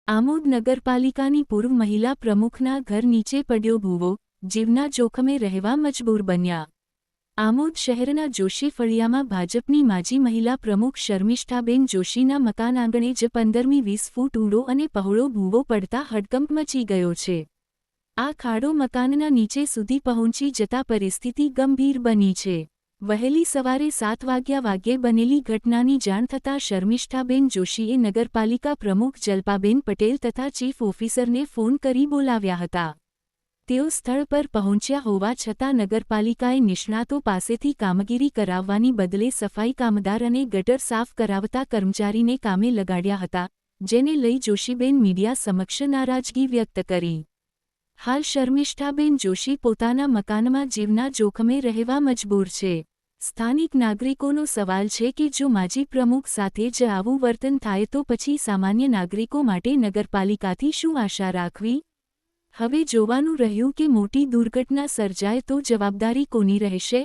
આમોદ નગરપાલિકાની પૂર્વ મહિલા પ્રમુખના ઘર નીચે પડ્યો ભૂવો, જીવના જોખમે રહેવા મજબૂર બન્યા. આમોદ શહેરના જોશી ફળિયામાં ભાજપની માજી મહિલા પ્રમુખ શર્મિષ્ઠાબેન જોશીના મકાન આંગણે જ 15મી 20 ફૂટ ઊંડો અને પહોળો ભૂવો પડતા હડકંપ મચી ગયો છે. આ ખાડો મકાનના નીચે સુધી પહોંચી જતા પરિસ્થિતિ ગંભીર બની છે. વહેલી સવારે 7 વાગ્યે બનેલી ઘટનાની જાણ થતાં શર્મિષ્ઠાબેન જોશીએ નગરપાલિકા પ્રમુખ જલ્પાબેન પટેલ તથા ચીફ ઓફિસરને ફોન કરી બોલાવ્યા હતા. તેઓ સ્થળ પર પહોંચ્યા હોવા છતાં નગરપાલિકાએ નિષ્ણાતો પાસેથી કામગીરી કરાવવાની બદલે સફાઈ કામદાર અને ગટર સાફ કરાવતા કર્મચારીને કામે લગાડ્યા હતા, જેને લઈ જોશીબેન મીડિયા સમક્ષ નારાજગી વ્યક્ત કરી. હાલ શર્મિષ્ઠાબેન જોશી પોતાના મકાનમાં જીવના જોખમે રહેવા મજબૂર છે. સ્થાનિક નાગરિકોનો સવાલ છે કે જો માજી પ્રમુખ સાથે જ આવું વર્તન થાય તો પછી સામાન્ય નાગરિકો માટે નગરપાલિકાથી શું આશા રાખવી? હવે જોવાનું રહ્યું કે મોટી દુર્ઘટના સર્જાય તો જવાબદારી કોની રહેશે?